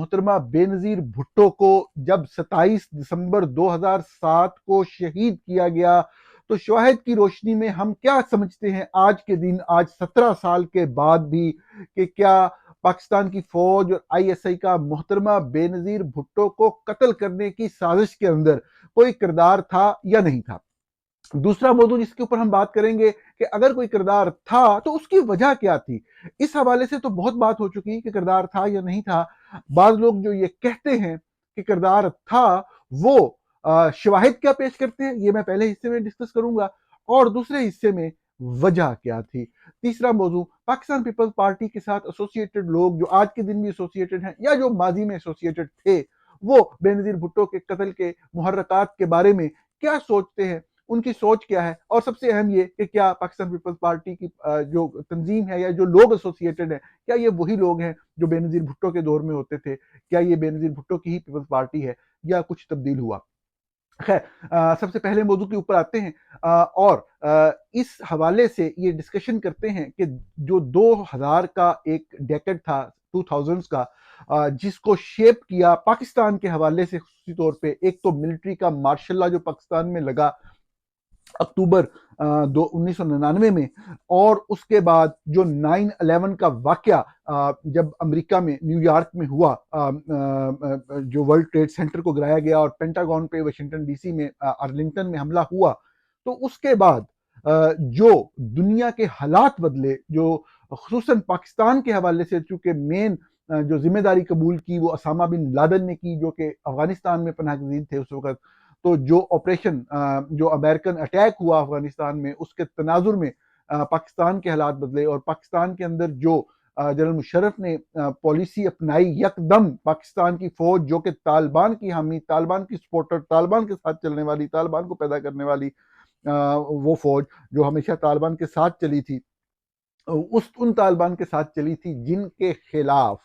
محترمہ بےنظیر بھٹو کو جب 27 دسمبر 2007 کو شہید کیا گیا تو شواہد کی روشنی میں ہم کیا سمجھتے ہیں آج کے دن، آج 17 سال کے بعد بھی، کہ کیا پاکستان کی فوج اور آئی ایس آئی کا محترمہ بےنظیر بھٹو کو قتل کرنے کی سازش کے اندر کوئی کردار تھا یا نہیں تھا؟ دوسرا موضوع جس کے اوپر ہم بات کریں گے کہ اگر کوئی کردار تھا تو اس کی وجہ کیا تھی۔ اس حوالے سے تو بہت بات ہو چکی کہ کردار تھا یا نہیں تھا۔ بعض لوگ جو یہ کہتے ہیں کہ کردار تھا، وہ شواہد کیا پیش کرتے ہیں، یہ میں پہلے حصے میں ڈسکس کروں گا، اور دوسرے حصے میں وجہ کیا تھی۔ تیسرا موضوع پاکستان پیپلز پارٹی کے ساتھ ایسوسیٹڈ لوگ جو آج کے دن بھی ایسوسیٹڈ ہیں یا جو ماضی میں ایسوسیٹڈ تھے، وہ بےنظیر بھٹو کے قتل کے محرکات کے بارے میں کیا سوچتے ہیں، ان کی سوچ کیا ہے، اور سب سے اہم یہ کہ کیا پاکستان پیپلز پارٹی کی جو تنظیم ہے یا جو لوگ ایسوسیٹڈ ہیں، کیا یہ وہی لوگ ہیں جو بےنظیر بھٹو کے دور میں ہوتے تھے؟ کیا یہ بےنظیر بھٹو کی ہی پیپلز پارٹی ہے یا کچھ تبدیل ہوا؟ خیر، سب سے پہلے موضوع کے اوپر آتے ہیں، اور اس حوالے سے یہ ڈسکشن کرتے ہیں کہ جو 2000 کا ایک ڈیکڈ تھا، 2000s کا، جس کو شیپ کیا پاکستان کے حوالے سے خصوصی طور پہ، ایک تو ملٹری کا مارشل لا جو پاکستان میں لگا اکتوبر 1999 میں، اور اس کے بعد جو 9/11 کا واقعہ جب امریکہ میں نیو یارک میں ہوا، جو ورلڈ ٹریڈ سینٹر کو گرایا گیا اور پینٹاگون پہ واشنگٹن ڈی سی میں ارلنگٹن میں حملہ ہوا، تو اس کے بعد جو دنیا کے حالات بدلے، جو خصوصاً پاکستان کے حوالے سے، چونکہ مین جو ذمہ داری قبول کی وہ اسامہ بن لادن نے کی، جو کہ افغانستان میں پناہ گزین تھے اس وقت، تو جو آپریشن جو امریکن اٹیک ہوا افغانستان میں، اس کے تناظر میں پاکستان کے حالات بدلے، اور پاکستان کے اندر جو جنرل مشرف نے پالیسی اپنائی، یکدم پاکستان کی فوج جو کہ طالبان کی حامی، طالبان کی سپورٹر، طالبان کے ساتھ چلنے والی، طالبان کو پیدا کرنے والی وہ فوج جو ہمیشہ طالبان کے ساتھ چلی تھی، ان طالبان کے ساتھ چلی تھی جن کے خلاف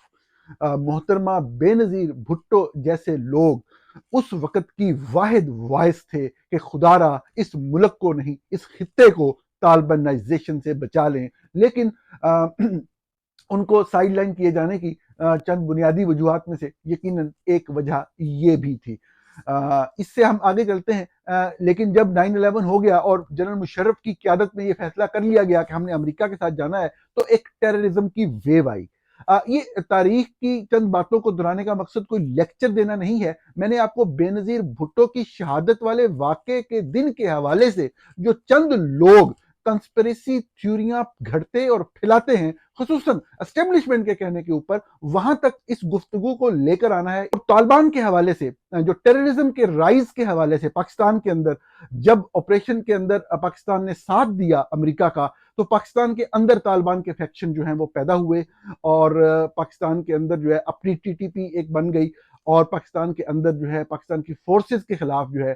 محترمہ بےنظیر بھٹو جیسے لوگ اس وقت کی واحد وائس تھے کہ خدا را اس ملک کو نہیں، اس خطے کو طالبانائزیشن سے بچا لیں۔ لیکن ان کو سائیڈ لائن کیے جانے کی چند بنیادی وجوہات میں سے یقیناً ایک وجہ یہ بھی تھی۔ اس سے ہم آگے چلتے ہیں، لیکن جب 9/11 ہو گیا اور جنرل مشرف کی قیادت میں یہ فیصلہ کر لیا گیا کہ ہم نے امریکہ کے ساتھ جانا ہے، تو ایک ٹیررزم کی ویو آئی۔ یہ تاریخ کی چند باتوں کو دہرانے کا مقصد کوئی لیکچر دینا نہیں ہے، میں نے آپ کو بےنظیر بھٹو کی شہادت والے واقعے کے دن کے حوالے سے جو چند لوگ کنسپریسی تھیوریاں گھڑتے اور پھیلاتے ہیں، خصوصاً اسٹیبلشمنٹ کے کہنے کے اوپر، وہاں تک اس گفتگو کو لے کر آنا ہے۔ اور طالبان کے حوالے سے، جو ٹیررزم کے رائز کے حوالے سے پاکستان کے اندر، جب آپریشن کے اندر پاکستان نے ساتھ دیا امریکہ کا، تو پاکستان کے اندر طالبان کے فیکشن جو ہیں وہ پیدا ہوئے، اور پاکستان کے اندر جو ہے اپنی ٹی ٹی پی ایک بن گئی، اور پاکستان کے اندر جو ہے پاکستان کی فورسز کے خلاف جو ہے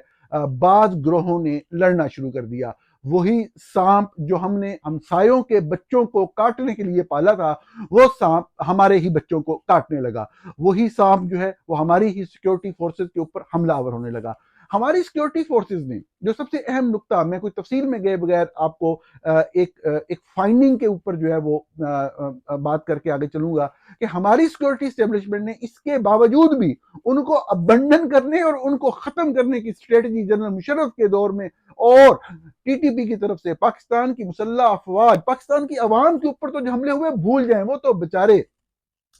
بعض گروہوں نے لڑنا شروع کر دیا۔ وہی سانپ جو ہم نے ہمسایوں کے بچوں کو کاٹنے کے لیے پالا تھا، وہ سانپ ہمارے ہی بچوں کو کاٹنے لگا۔ وہی سانپ جو ہے وہ ہماری ہی سیکیورٹی فورسز کے اوپر حملہ آور ہونے لگا۔ ہماری سیکیورٹی فورسز نے جو سب سے اہم نقطہ، میں کوئی تفصیل میں گئے بغیر آپ کو ایک فائنڈنگ کے اوپر جو ہے وہ بات کر کے آگے چلوں گا، کہ ہماری سیکیورٹی اسٹیبلشمنٹ نے اس کے باوجود بھی ان کو ابنڈن کرنے اور ان کو ختم کرنے کی اسٹریٹجی جنرل مشرف کے دور میں اور ٹی ٹی پی کی طرف سے پاکستان کی مسلح افواج، پاکستان کی عوام کے اوپر تو جو حملے ہوئے بھول جائیں، وہ تو بچارے،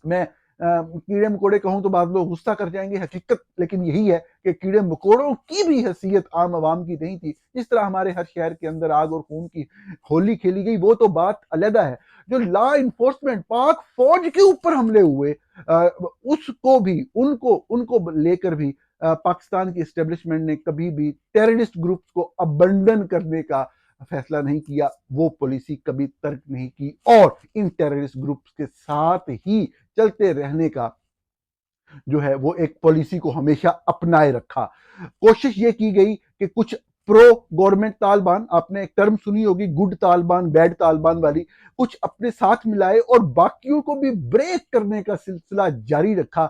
میں کیڑے مکوڑے کہوں تو بعض لوگ غصہ کر جائیں گے، حقیقت لیکن یہی ہے کہ کیڑے مکوڑوں کی بھی حیثیت عام عوام کی نہیں تھی۔ جس طرح ہمارے ہر شہر کے اندر آگ اور خون کی ہولی کھیلی گئی، وہ تو بات علیحدہ ہے۔ جو لا انفورسمنٹ پاک فوج کے اوپر حملے ہوئے، اس کو بھی ان کو لے کر بھی پاکستان کی اسٹیبلشمنٹ نے کبھی بھی ٹیررسٹ گروپس کو ابنڈن کرنے کا فیصلہ نہیں کیا، وہ پالیسی کبھی ترک نہیں کی، اور ان ٹیررسٹ گروپس کے ساتھ ہی چلتے رہنے کا جو ہے وہ ایک پالیسی کو ہمیشہ اپنائے رکھا۔ کوشش یہ کی گئی کہ کچھ پرو گورنمنٹ طالبان، آپ نے ایک ٹرم سنی ہوگی گڈ طالبان بیڈ طالبان والی، کچھ اپنے ساتھ ملائے اور باقیوں کو بھی بریک کرنے کا سلسلہ جاری رکھا۔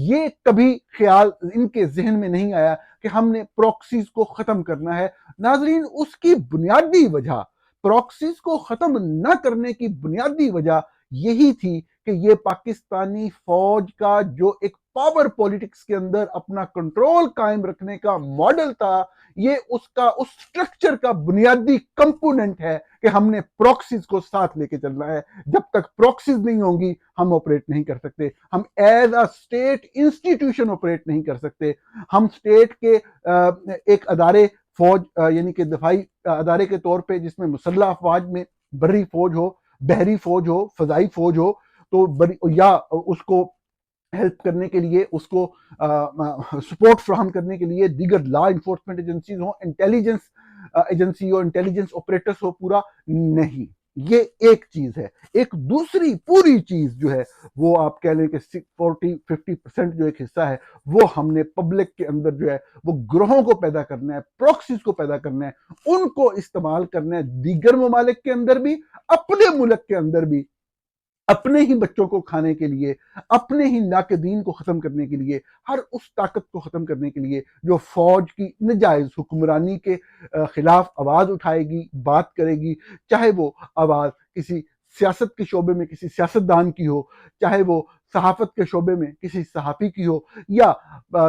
یہ کبھی خیال ان کے ذہن میں نہیں آیا کہ ہم نے پروکسیز کو ختم کرنا ہے۔ ناظرین، اس کی بنیادی وجہ، پروکسیز کو ختم نہ کرنے کی بنیادی وجہ یہی تھی کہ یہ پاکستانی فوج کا جو ایک پاور پولیٹکس کے اندر اپنا کنٹرول قائم رکھنے کا ماڈل تھا، یہ اس سٹرکچر کا بنیادی کمپوننٹ ہے کہ ہم نے پروکسیز کو ساتھ لے کے چلنا ہے. جب تک پروکسیز نہیں ہوں گی ہم آپریٹ نہیں کر سکتے، ہم as a state institution operate نہیں کر سکتے. ہم اسٹیٹ کے ایک ادارے فوج یعنی کہ دفاعی ادارے کے طور پہ جس میں مسلح افواج میں بری فوج ہو، بحری فوج ہو، فضائی فوج ہو، تو یا اس کو ہیلپ کرنے کے لیے، اس کو سپورٹ فراہم کرنے کے لیے دیگر لا انفورسمنٹ ایجنسیز ہوں، انٹیلیجنس ایجنسی ہو، انٹیلیجنس آپریٹرز ہو، پورا نہیں. یہ ایک چیز ہے. ایک دوسری پوری چیز جو ہے وہ آپ کہہ لیں کہ 40-50% جو ایک حصہ ہے وہ ہم نے پبلک کے اندر جو ہے وہ گروہوں کو پیدا کرنا ہے، پروکسیز کو پیدا کرنا ہے، ان کو استعمال کرنا ہے دیگر ممالک کے اندر بھی، اپنے ملک کے اندر بھی، اپنے ہی بچوں کو کھانے کے لیے، اپنے ہی ناقدین کو ختم کرنے کے لیے، ہر اس طاقت کو ختم کرنے کے لیے جو فوج کی نجائز حکمرانی کے خلاف آواز اٹھائے گی، بات کرے گی، چاہے وہ آواز کسی سیاست کے شعبے میں کسی سیاستدان کی ہو، چاہے وہ صحافت کے شعبے میں کسی صحافی کی ہو، یا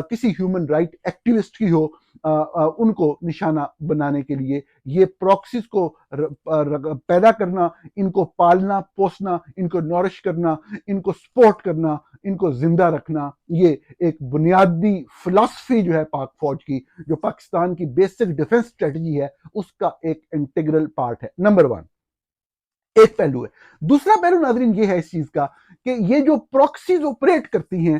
کسی ہیومن رائٹ ایکٹیوسٹ کی ہو. ان کو نشانہ بنانے کے لیے یہ پروکسیز کو پیدا کرنا، ان کو پالنا پوسنا، ان کو نورش کرنا، ان کو سپورٹ کرنا، ان کو زندہ رکھنا، یہ ایک بنیادی فلسفی جو ہے پاک فوج کی، جو پاکستان کی بیسک ڈیفنس اسٹریٹجی ہے، اس کا ایک انٹیگرل پارٹ ہے. نمبر 1 ایک پہلو ہے. دوسرا پہلو ناظرین یہ ہے اس چیز کا کہ یہ جو پروکسیز آپریٹ کرتی ہیں،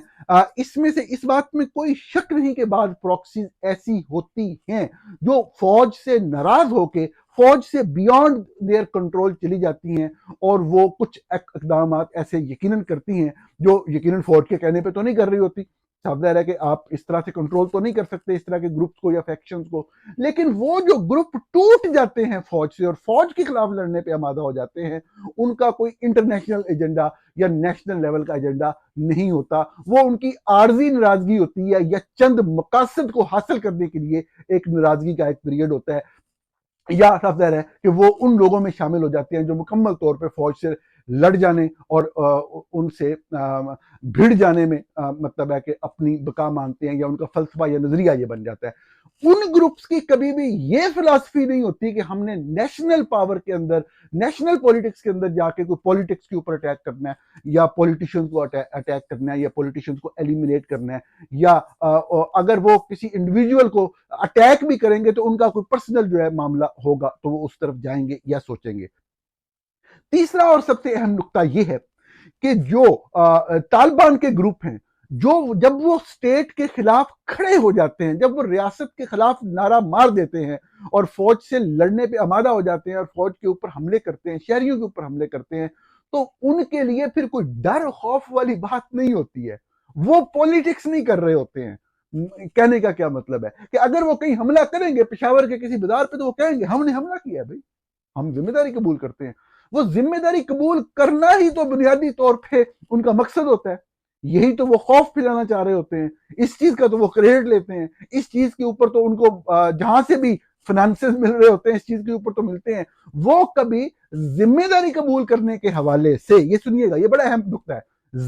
اس میں سے اس بات میں کوئی شک نہیں کہ بعض پروکسیز ایسی ہوتی ہیں جو فوج سے ناراض ہو کے فوج سے بیانڈ دیئر کنٹرول چلی جاتی ہیں، اور وہ کچھ اقدامات ایسے یقیناً کرتی ہیں جو یقیناً فوج کے کہنے پہ تو نہیں کر رہی ہوتی. صاف ظاہر ہے کہ آپ اس طرح سے کنٹرول تو نہیں کر سکتے اس طرح کے گروپس کو یا فیکشنز کو، لیکن وہ جو گروپ ٹوٹ جاتے ہیں فوج سے اور فوج کے خلاف لڑنے پہ آمادہ ہو جاتے ہیں، ان کا کوئی انٹرنیشنل ایجنڈا یا نیشنل لیول کا ایجنڈا نہیں ہوتا. وہ ان کی عارضی ناراضگی ہوتی ہے یا چند مقاصد کو حاصل کرنے کے لیے ایک ناراضگی کا ایک پیریڈ ہوتا ہے، یا صاف ظاہر ہے کہ وہ ان لوگوں میں شامل ہو جاتے ہیں جو مکمل طور پہ فوج سے لڑ جانے اور ان سے بھیڑ جانے میں مطلب ہے کہ اپنی بقا مانتے ہیں، یا ان کا فلسفہ یا نظریہ یہ بن جاتا ہے. ان گروپس کی کبھی بھی یہ فلسفی نہیں ہوتی کہ ہم نے نیشنل پاور کے اندر، نیشنل پولیٹکس کے اندر جا کے کوئی پولیٹکس کے اوپر اٹیک کرنا ہے، یا پولیٹیشنز کو اٹیک کرنا ہے، یا پولیٹیشنز کو ایلیمینیٹ کرنا ہے، یا اگر وہ کسی انڈیویجول کو اٹیک بھی کریں گے تو ان کا کوئی پرسنل جو ہے معاملہ ہوگا تو وہ اس طرف جائیں گے یا سوچیں گے. تیسرا اور سب سے اہم نقطہ یہ ہے کہ جو طالبان کے گروپ ہیں، جب وہ اسٹیٹ کے خلاف کھڑے ہو جاتے ہیں، جب وہ ریاست کے خلاف نعرہ مار دیتے ہیں اور فوج سے لڑنے پہ آمادہ ہو جاتے ہیں اور فوج کے اوپر حملے کرتے ہیں، شہریوں کے اوپر حملے کرتے ہیں، تو ان کے لیے پھر کوئی ڈر خوف والی بات نہیں ہوتی ہے. وہ پولیٹکس نہیں کر رہے ہوتے ہیں. کہنے کا کیا مطلب ہے کہ اگر وہ کہیں حملہ کریں گے پشاور کے کسی بازار پہ، تو وہ کہیں گے ہم نے حملہ کیا ہے، بھائی ہم ذمہ داری قبول کرتے ہیں. وہ ذمہ داری قبول کرنا ہی تو بنیادی طور پہ ان کا مقصد ہوتا ہے. یہی تو وہ خوف پھیلانا چاہ رہے ہوتے ہیں، اس چیز کا تو وہ کریڈٹ لیتے ہیں، اس چیز کے اوپر تو ان کو جہاں سے بھی فنانسز مل رہے ہوتے ہیں اس چیز کے اوپر تو ملتے ہیں. وہ کبھی ذمہ داری قبول کرنے کے حوالے سے، یہ سنیے گا یہ بڑا اہم نقطہ ہے،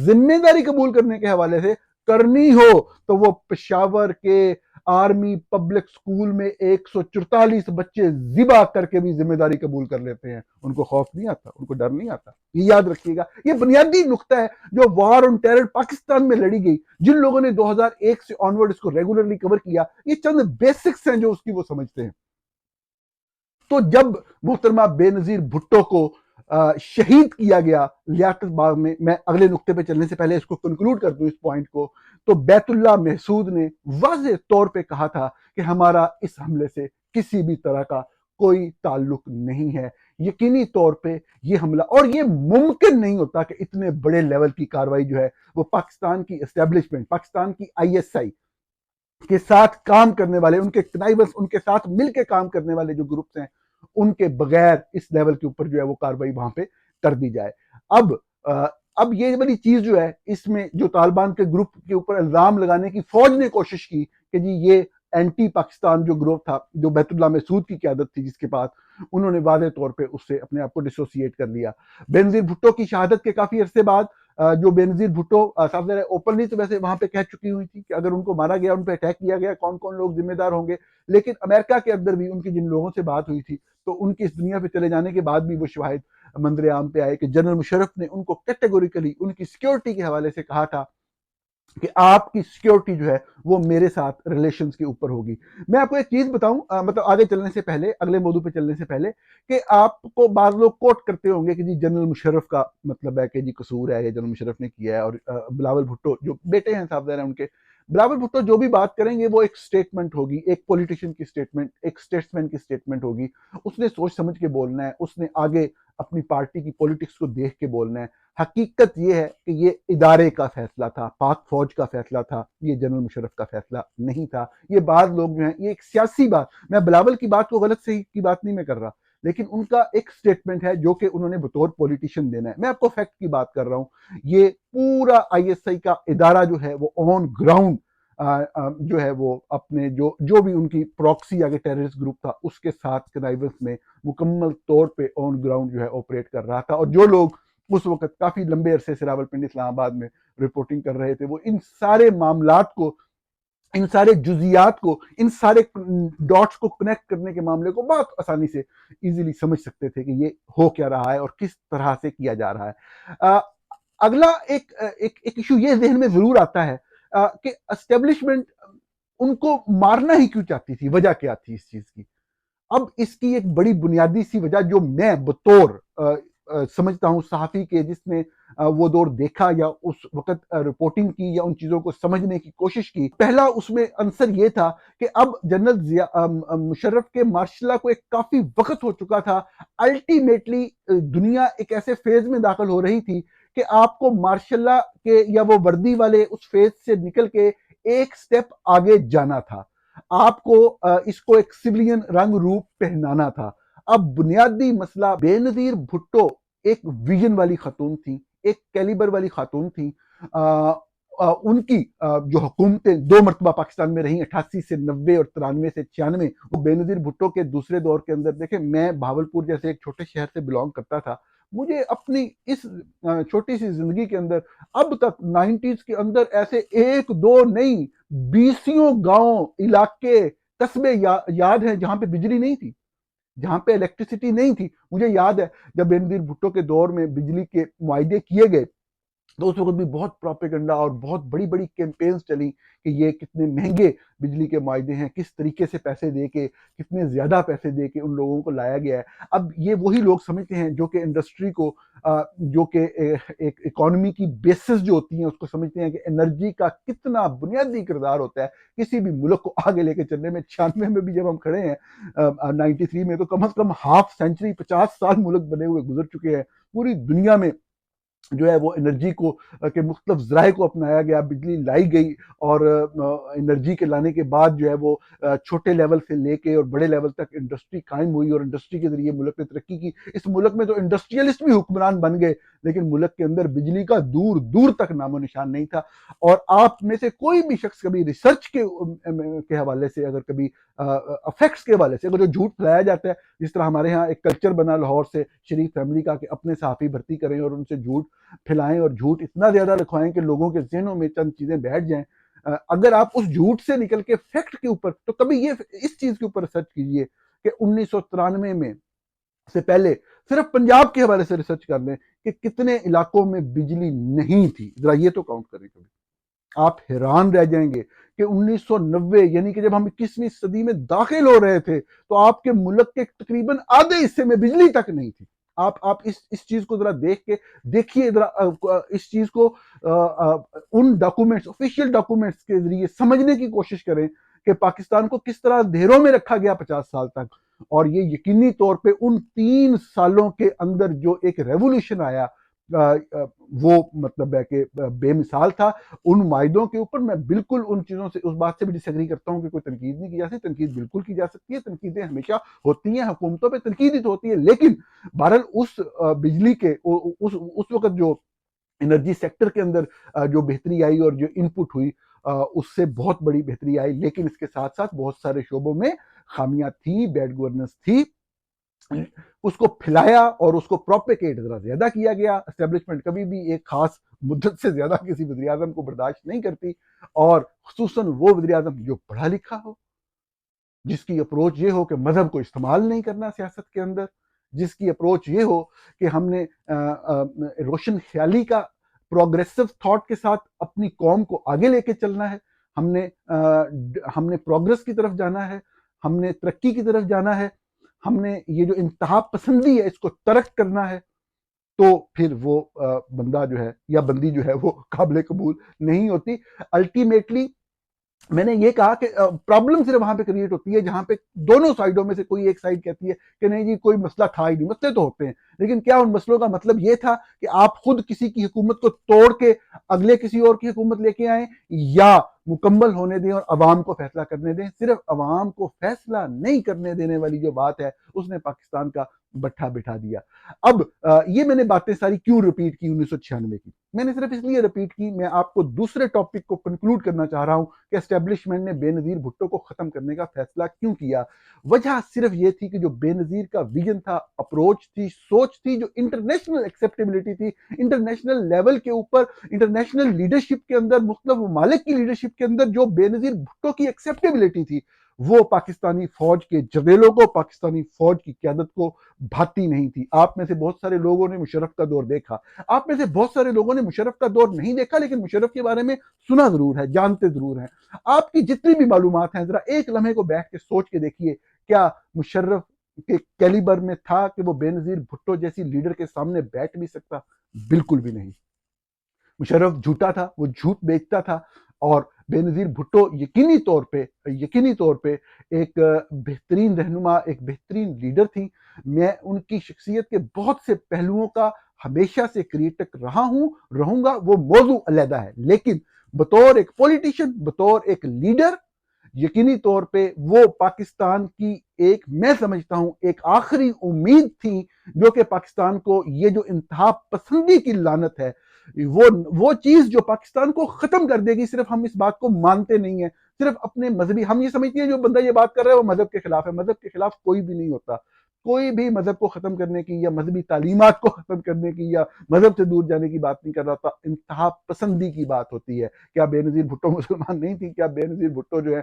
ذمہ داری قبول کرنے کے حوالے سے کرنی ہو تو وہ پشاور کے آرمی پبلک سکول میں 144 بچے ذبح کر کے بھی ذمہ داری قبول کر لیتے ہیں. ان کو خوف نہیں آتا، ان کو ڈر نہیں آتا. یہ یاد رکھیے گا، یہ بنیادی نقطہ ہے جو وار آن ٹیرر پاکستان میں لڑی گئی. جن لوگوں نے 2001 سے آنورڈ اس کو ریگولرلی کور کیا، یہ چند بیسکس ہیں جو اس کی وہ سمجھتے ہیں. تو جب محترمہ بے نظیر بھٹو کو شہید کیا گیا لیاقت باغ میں اگلے نقطے پہ چلنے سے پہلے اس کو کنکلوڈ کر دوں اس پوائنٹ کو، تو بیت اللہ محسود نے واضح طور پہ کہا تھا کہ ہمارا اس حملے سے کسی بھی طرح کا کوئی تعلق نہیں ہے. یقینی طور پہ یہ حملہ، اور یہ ممکن نہیں ہوتا کہ اتنے بڑے لیول کی کاروائی جو ہے وہ پاکستان کی اسٹیبلشمنٹ، پاکستان کی ISI کے ساتھ کام کرنے والے، ان کے کنائبرز، ان کے ساتھ مل کے کام کرنے والے جو گروپس ہیں، ان کے بغیر اس لیول کے اوپر جو ہے وہ کاروائی وہاں پہ کر دی جائے. اب یہ بڑی چیز جو ہے اس میں جو طالبان کے گروپ کے اوپر الزام لگانے کی فوج نے کوشش کی کہ جی یہ اینٹی پاکستان جو گروپ تھا، جو بیت اللہ محسود کی قیادت تھی جس کے پاس، انہوں نے واضح طور پہ اس سے اپنے آپ کو ڈسوسیٹ کر لیا. بے نظیر بھٹو کی شہادت کے کافی عرصے بعد جو بے نظیر بھٹو صاحب ذرا اوپنلی تو ویسے وہاں پہ کہہ چکی ہوئی تھی کہ اگر ان کو مارا گیا، ان پہ اٹیک کیا گیا، کون کون لوگ ذمہ دار ہوں گے، لیکن امریکہ کے اندر بھی ان کی جن لوگوں سے بات ہوئی تھی تو ان کی اس دنیا پہ چلے جانے کے بعد بھی وہ شواہد منظر عام پہ آئے کہ جنرل مشرف نے ان کو کیٹیگوریکلی ان کی سیکیورٹی کے حوالے سے کہا تھا کہ آپ کی سیکیورٹی جو ہے وہ میرے ساتھ ریلیشنز کے اوپر ہوگی۔ میں آپ کو ایک چیز بتاؤں، مطلب آگے چلنے سے پہلے، اگلے موضوع پہ چلنے سے پہلے، کہ آپ کو بعض لوگ کوٹ کرتے ہوں گے کہ جی جنرل مشرف کا مطلب ہے کہ جی قصور ہے، یہ جنرل مشرف نے کیا ہے، اور بلاول بھٹو جو بیٹے ہیں صاحب ظاہر ہیں ان کے، بلاول بھٹو جو بھی بات کریں گے وہ ایک سٹیٹمنٹ ہوگی، ایک پولیٹیشین کی سٹیٹمنٹ، ایک سٹیٹسمین کی سٹیٹمنٹ ہوگی۔ اس نے سوچ سمجھ کے بولنا ہے، اس نے آگے اپنی پارٹی کی پولیٹکس کو دیکھ کے بولنا ہے۔ حقیقت یہ ہے کہ یہ ادارے کا فیصلہ تھا، پاک فوج کا فیصلہ تھا، یہ جنرل مشرف کا فیصلہ نہیں تھا۔ یہ بعض لوگ جو ہیں، یہ ایک سیاسی بات، میں بلاول کی بات کو غلط صحیح کی بات نہیں میں کر رہا، لیکن ان کا ایک سٹیٹمنٹ ہے جو کہ انہوں نے بطور پولیٹیشین دینا ہے۔ میں آپ کو فیکٹ کی بات کر رہا ہوں، یہ پورا آئی ایس آئی کا ادارہ جو ہے وہ آن گراؤنڈ جو ہے وہ اپنے جو بھی ان کی پراکسی آگے ٹیررسٹ گروپ تھا اس کے ساتھ کنائیونس میں مکمل طور پہ آن گراؤنڈ جو ہے آپریٹ کر رہا تھا، اور جو لوگ اس وقت کافی لمبے عرصے سے راولپنڈی اسلام آباد میں رپورٹنگ کر رہے تھے وہ ان سارے معاملات کو، ان سارے جزیات کو، ان سارے ڈاٹس کو کنیکٹ کرنے کے معاملے کو بہت آسانی سے ایزیلی سمجھ سکتے تھے کہ یہ ہو کیا رہا ہے اور کس طرح سے کیا جا رہا ہے۔ اگلا ایک ایشو یہ ذہن میں ضرور آتا ہے کہ اسٹیبلشمنٹ ان کو مارنا ہی کیوں چاہتی تھی، وجہ کیا تھی اس چیز کی؟ اب اس کی ایک بڑی بنیادی سی وجہ جو میں بطور سمجھتا ہوں صحافی کے جس نے وہ دور دیکھا یا اس وقت رپورٹنگ کی یا ان چیزوں کو سمجھنے کی کوشش کی، پہلا اس میں عنصر یہ تھا کہ اب جنرل مشرف کے مارشل لا کو ایک کافی وقت ہو چکا تھا، الٹیمیٹلی دنیا ایک ایسے فیز میں داخل ہو رہی تھی کہ آپ کو مارشل لا کے یا وہ وردی والے اس فیز سے نکل کے ایک سٹیپ آگے جانا تھا، آپ کو اس کو ایک سویلین رنگ روپ پہنانا تھا۔ اب بنیادی مسئلہ، بے نظیر بھٹو ایک ویژن والی خاتون تھی، ایک کیلیبر والی خاتون تھی، ان کی جو حکومتیں 2 مرتبہ پاکستان میں رہیں، 88 سے 90 اور 93 سے 96، وہ بے نظیر بھٹو کے دوسرے دور کے اندر دیکھیں، میں بہاولپور جیسے ایک چھوٹے شہر سے بلانگ کرتا تھا، مجھے اپنی اس چھوٹی سی زندگی کے اندر اب تک 90s کے اندر ایسے ایک دو نہیں، بیسیوں گاؤں، علاقے، قصبے یاد ہیں جہاں پہ بجلی نہیں تھی، جہاں پہ الیکٹریسٹی نہیں تھی۔ مجھے یاد ہے جب بے نظیر بھٹو کے دور میں بجلی کے معاہدے کیے گئے تو اس وقت بھی بہت پروپیگنڈا اور بہت بڑی بڑی کیمپینز چلی کہ یہ کتنے مہنگے بجلی کے معاہدے ہیں، کس طریقے سے پیسے دے کے، کتنے زیادہ پیسے دے کے ان لوگوں کو لایا گیا ہے۔ اب یہ وہی لوگ سمجھتے ہیں جو کہ انڈسٹری کو، جو کہ ایک اکانومی کی بیسز جو ہوتی ہیں اس کو سمجھتے ہیں کہ انرجی کا کتنا بنیادی کردار ہوتا ہے کسی بھی ملک کو آگے لے کے چلنے میں۔ 96 میں بھی جب ہم کھڑے ہیں 93 میں، تو کم از کم ہاف سینچری، 50 سال ملک بنے ہوئے گزر چکے ہیں، پوری دنیا میں جو ہے وہ انرجی کو کے مختلف ذرائع کو اپنایا گیا، بجلی لائی گئی، اور انرجی کے لانے کے بعد جو ہے وہ چھوٹے لیول سے لے کے اور بڑے لیول تک انڈسٹری قائم ہوئی، اور انڈسٹری کے ذریعے ملک نے ترقی کی۔ اس ملک میں تو انڈسٹریلسٹ بھی حکمران بن گئے، لیکن ملک کے اندر بجلی کا دور دور تک نام و نشان نہیں تھا۔ اور آپ میں سے کوئی بھی شخص کبھی ریسرچ کے حوالے سے، اگر کبھی افیکٹس کے حوالے سے اگر جو جھوٹ پھیلایا جاتا ہے، جس طرح ہمارے ہاں ایک کلچر بنا لاہور سے شریف فیملی کا کہ اپنے صحافی بھرتی کریں اور ان سے جھوٹ پھیلائیں اور جھوٹ اتنا زیادہ لکھوائیں کہ لوگوں کے ذہنوں میں چند چیزیں بیٹھ جائیں، اگر آپ اس جھوٹ سے نکل کے فیکٹ کے اوپر، تو کبھی یہ اس چیز کے اوپر ریسرچ کیجئے کہ 1993 میں سے پہلے صرف پنجاب کے حوالے سے ریسرچ کر لیں کہ کتنے علاقوں میں بجلی نہیں تھی، ذرا یہ تو کاؤنٹ کریں کبھی، آپ حیران رہ جائیں گے کہ 1990 یعنی کہ جب ہم 21ویں صدی میں داخل ہو رہے تھے تو آپ کے ملک کے تقریباً آدھے حصے میں بجلی تک نہیں تھی۔ آپ اس چیز کو ذرا دیکھیے ذرا اس چیز کو ان ڈاکومنٹس، آفیشیل ڈاکومنٹس کے ذریعے سمجھنے کی کوشش کریں کہ پاکستان کو کس طرح دھیروں میں رکھا گیا 50 سال تک، اور یہ یقینی طور پہ ان 3 سالوں کے اندر جو ایک ریولوشن آیا وہ مطلب ہے کہ بے مثال تھا۔ ان معاہدوں کے اوپر میں بالکل ان چیزوں سے، اس بات سے بھی ڈس ایگری کرتا ہوں کہ کوئی تنقید نہیں کی جا سکتی، تنقید بالکل کی جا سکتی ہے، تنقیدیں ہمیشہ ہوتی ہیں، حکومتوں پہ تنقید ہی تو ہوتی ہے، لیکن بہرحال اس بجلی کے اس وقت جو انرجی سیکٹر کے اندر جو بہتری آئی اور جو ان پٹ ہوئی اس سے بہت بڑی بہتری آئی، لیکن اس کے ساتھ ساتھ بہت سارے شعبوں میں خامیاں تھی، بیڈ گورننس تھی، اس کو پھیلایا اور اس کو پروپیگیٹ ذرا زیادہ کیا گیا. اسٹیبلشمنٹ کبھی بھی ایک خاص مدت سے زیادہ کسی وزیر اعظم کو برداشت نہیں کرتی، اور خصوصاً وہ وزیر اعظم جو پڑھا لکھا ہو، جس کی اپروچ یہ ہو کہ مذہب کو استعمال نہیں کرنا سیاست کے اندر، جس کی اپروچ یہ ہو کہ ہم نے روشن خیالی کا پروگریسو تھاٹ کے ساتھ اپنی قوم کو آگے لے کے چلنا ہے، ہم نے پروگرس کی طرف جانا ہے، ہم نے ترقی کی طرف جانا ہے، ہم نے یہ جو انتہا پسندی ہے اس کو ترک کرنا ہے، تو پھر وہ بندہ جو ہے یا بندی جو ہے وہ قابل قبول نہیں ہوتی. الٹیمیٹلی میں نے یہ کہا کہ پرابلم صرف وہاں پہ کریٹ ہوتی ہے جہاں پہ دونوں سائڈوں میں سے کوئی ایک سائڈ کہتی ہے کہ نہیں جی کوئی مسئلہ تھا ہی نہیں. مسئلے تو ہوتے ہیں، لیکن کیا ان مسئلوں کا مطلب یہ تھا کہ آپ خود کسی کی حکومت کو توڑ کے اگلے کسی اور کی حکومت لے کے آئیں، یا مکمل ہونے دیں اور عوام کو فیصلہ کرنے دیں؟ صرف عوام کو فیصلہ نہیں کرنے دینے والی جو بات ہے اس نے پاکستان کا بٹھا بٹھا دیا. اب یہ میں نے باتیں ساری کیوں ریپیٹ کی 1996 کی؟ میں نے صرف اس لیے ریپیٹ کی، میں آپ کو دوسرے ٹاپک کو کنکلوڈ کرنا چاہ رہا ہوں کہ اسٹیبلشمنٹ نے بے نظیر بھٹو کو ختم کرنے کا فیصلہ کیوں کیا. وجہ صرف یہ تھی کہ جو بے نظیر کا ویژن تھا، اپروچ تھی، سوچ تھی، جو انٹرنیشنل ایکسیپٹیبلٹی تھی، انٹرنیشنل لیول کے اوپر، انٹرنیشنل لیڈرشپ کے اندر، مختلف ممالک کی لیڈرشپ کے اندر جو بے نظیر بھٹو کی ایکسیپٹیبلٹی تھی، وہ پاکستانی فوج کے جویلوں کو، پاکستانی فوج کی قیادت کو بھاتی نہیں تھی. آپ میں سے بہت سارے لوگوں نے مشرف کا دور دیکھا، آپ میں سے بہت سارے لوگوں نے مشرف کا دور نہیں دیکھا، لیکن مشرف کے بارے میں سنا ضرور ہے، جانتے ضرور ہیں. آپ کی جتنی بھی معلومات ہیں ذرا ایک لمحے کو بیٹھ کے سوچ کے دیکھیے، کیا مشرف کے کیلیبر میں تھا کہ وہ بے نظیر بھٹو جیسی لیڈر کے سامنے بیٹھ بھی سکتا؟ بالکل بھی نہیں. مشرف جھوٹا تھا، وہ جھوٹ بیچتا تھا، اور بے نظیر بھٹو یقینی طور پہ ایک بہترین رہنما، ایک بہترین لیڈر تھی. میں ان کی شخصیت کے بہت سے پہلوؤں کا ہمیشہ سے کریٹک رہا ہوں، رہوں گا، وہ موضوع علیحدہ ہے، لیکن بطور ایک پولیٹیشین، بطور ایک لیڈر، یقینی طور پہ وہ پاکستان کی ایک، میں سمجھتا ہوں ایک آخری امید تھی جو کہ پاکستان کو یہ جو انتہا پسندی کی لعنت ہے، وہ چیز جو پاکستان کو ختم کر دے گی. صرف ہم اس بات کو مانتے نہیں ہیں، صرف اپنے مذہبی، ہم یہ سمجھتے ہیں جو بندہ یہ بات کر رہا ہے وہ مذہب کے خلاف ہے. مذہب کے خلاف کوئی بھی نہیں ہوتا. کوئی بھی مذہب کو ختم کرنے کی یا مذہبی تعلیمات کو ختم کرنے کی یا مذہب سے دور جانے کی بات نہیں کر رہا تھا. انتہا پسندی کی بات ہوتی ہے. کیا بے نظیر بھٹو مسلمان نہیں تھی؟ کیا بے نظیر بھٹو جو ہے،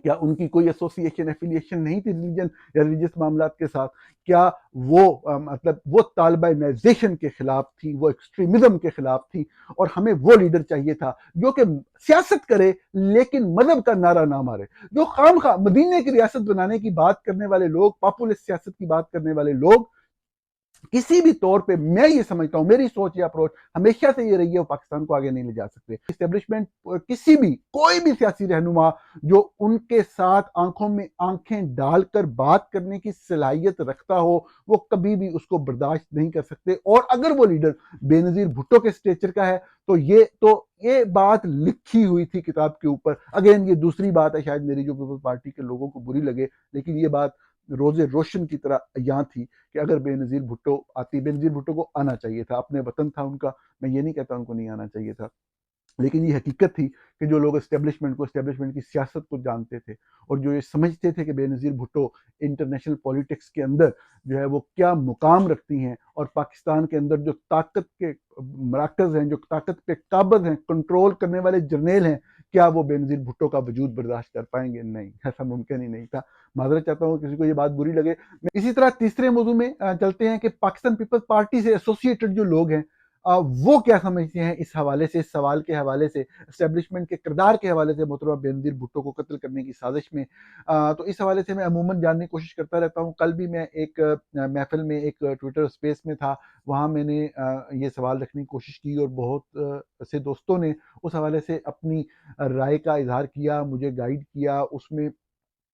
کیا ان کی کوئی ایسوسیشن، ایفیلیشن نہیں تھی ریلیجن یا ریلیجس معاملات کے ساتھ؟ کیا وہ مطلب وہ طالبائزیشن کے خلاف تھی، وہ ایکسٹریمزم کے خلاف تھی؟ اور ہمیں وہ لیڈر چاہیے تھا جو کہ سیاست کرے لیکن مذہب کا نعرہ نہ مارے. جو خام خواہ مدینے کی ریاست بنانے کی بات کرنے والے لوگ، پاپولسٹ سیاست کی بات کرنے والے لوگ، کسی بھی طور پہ میں یہ سمجھتا ہوں، میری سوچ یا اپروچ ہمیشہ سے یہ رہی ہے، وہ پاکستان کو آگے نہیں لے جا سکتے. اسٹیبلشمنٹ کسی بھی، کوئی بھی سیاسی رہنما جو ان کے ساتھ آنکھوں میں آنکھیں ڈال کر بات کرنے کی صلاحیت رکھتا ہو، وہ کبھی بھی اس کو برداشت نہیں کر سکتے. اور اگر وہ لیڈر بے نظیر بھٹو کے سٹیچر کا ہے تو یہ بات لکھی ہوئی تھی کتاب کے اوپر. اگین یہ دوسری بات ہے، شاید میری جو پیپلز پارٹی کے لوگوں کو بری لگے، لیکن یہ بات روز روشن کی طرح یہاں تھی کہ اگر بے نظیر بھٹو آتی، بے نظیر بھٹو کو آنا چاہیے تھا، اپنے وطن تھا ان کا، میں یہ نہیں کہتا ان کو نہیں آنا چاہیے تھا، لیکن یہ حقیقت تھی کہ جو لوگ اسٹیبلشمنٹ کی سیاست کو جانتے تھے اور جو یہ سمجھتے تھے کہ بے نظیر بھٹو انٹرنیشنل پولیٹکس کے اندر جو ہے وہ کیا مقام رکھتی ہیں، اور پاکستان کے اندر جو طاقت کے مراکز ہیں، جو طاقت پہ قابض ہیں، کنٹرول کرنے والے جرنیل ہیں، کیا وہ بے نظیر بھٹو کا وجود برداشت کر پائیں گے؟ نہیں، ایسا ممکن ہی نہیں تھا. معذرت چاہتا ہوں کسی کو یہ بات بری لگے. اسی طرح تیسرے موضوع میں چلتے ہیں کہ پاکستان پیپلز پارٹی سے ایسوسیٹڈ جو لوگ ہیں وہ کیا سمجھتے ہیں اس حوالے سے، اس سوال کے حوالے سے، اسٹیبلشمنٹ کے کردار کے حوالے سے محترمہ بے نظیر بھٹو کو قتل کرنے کی سازش میں. تو اس حوالے سے میں عموماً جاننے کی کوشش کرتا رہتا ہوں. کل بھی میں ایک محفل میں، ایک ٹویٹر اسپیس میں تھا، وہاں میں نے یہ سوال رکھنے کی کوشش کی اور بہت سے دوستوں نے اس حوالے سے اپنی رائے کا اظہار کیا، مجھے گائیڈ کیا. اس میں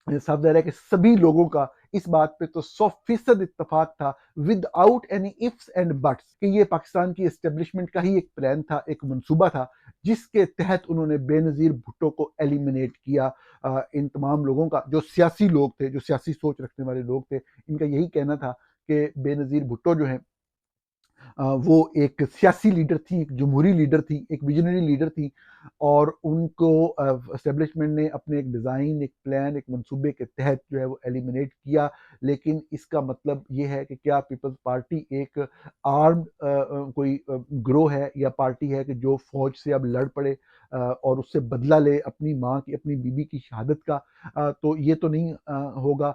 صاف ظاہر ہے کہ سبھی لوگوں کا اس بات پہ تو 100% اتفاق تھا، with out any ifs and bits, کہ یہ پاکستان کی اسٹیبلشمنٹ کا ہی ایک پلان تھا، ایک منصوبہ تھا جس کے تحت انہوں نے بے نظیر بھٹو کو ایلیمنیٹ کیا. ان تمام لوگوں کا، جو سیاسی لوگ تھے، جو سیاسی سوچ رکھنے والے لوگ تھے، ان کا یہی کہنا تھا کہ بے نظیر بھٹو جو ہے وہ ایک سیاسی لیڈر تھی، ایک جمہوری لیڈر تھی، ایک ویژنری لیڈر تھی. اور ان کو اسٹیبلشمنٹ نے اپنے ایک ڈیزائن، ایک پلان، ایک منصوبے کے تحت جو ہے وہ ایلیمنیٹ کیا. لیکن اس کا مطلب یہ ہے کہ کیا پیپلز پارٹی ایک آرمڈ کوئی گروہ ہے یا پارٹی ہے کہ جو فوج سے اب لڑ پڑے اور اس سے بدلہ لے اپنی ماں کی، اپنی بیوی کی شہادت کا؟ تو یہ تو نہیں ہوگا،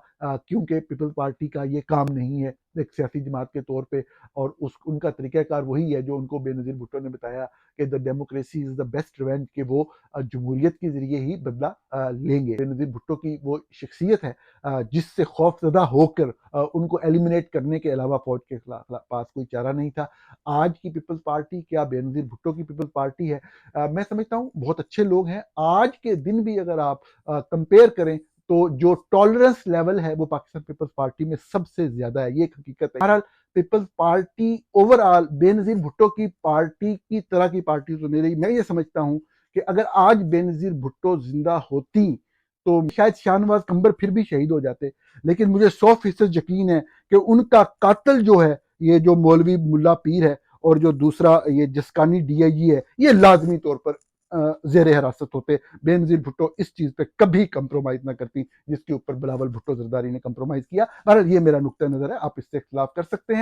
کیونکہ پیپلز پارٹی کا یہ کام نہیں ہے ایک سیاسی جماعت کے طور پہ. اور ان کا طریقہ کار وہی ہے جو ان کو بے نظیر بھٹو نے بتایا کہ the democracy is the best revenge, کہ وہ جمہوریت کے ذریعے ہی بدلہ لیں گے. بے نظیر بھٹو کی وہ شخصیت ہے جس سے خوف زدہ ہو کر ان کو ایلیمنیٹ کرنے کے علاوہ فوج کے پاس کوئی چارہ نہیں تھا. آج کی پیپلز پارٹی کیا بے نظیر بھٹو کی پیپلز پارٹی ہے؟ میں سمجھتا ہوں بہت اچھے لوگ ہیں. آج کے دن بھی اگر آپ کمپیئر کریں تو جو ٹالرنس لیول ہے وہ پاکستان پیپلز پارٹی میں سب سے زیادہ ہے، یہ ایک حقیقت ہے. بہرحال پیپلز پارٹی اوور آل بے نظیر بھٹو کی پارٹی کی طرح کی پارٹی تو نہیں رہی. میں یہ سمجھتا ہوں کہ اگر آج بے نظیر بھٹو زندہ ہوتی تو شاید شاہ نواز قمبر پھر بھی شہید ہو جاتے، لیکن مجھے 100% یقین ہے کہ ان کا قاتل جو ہے، یہ جو مولوی ملا پیر ہے اور جو دوسرا یہ جسکانی ڈی آئی جی ہے، یہ لازمی طور پر زیر حراست ہوتے. بے نظیر بھٹو اس چیز پہ کبھی کمپرومائز نہ کرتی جس کے اوپر بلاول بھٹو زرداری نے کمپرومائز کیا. بہرحال یہ میرا نقطہ نظر ہے، آپ اس سے اختلاف کر سکتے ہیں.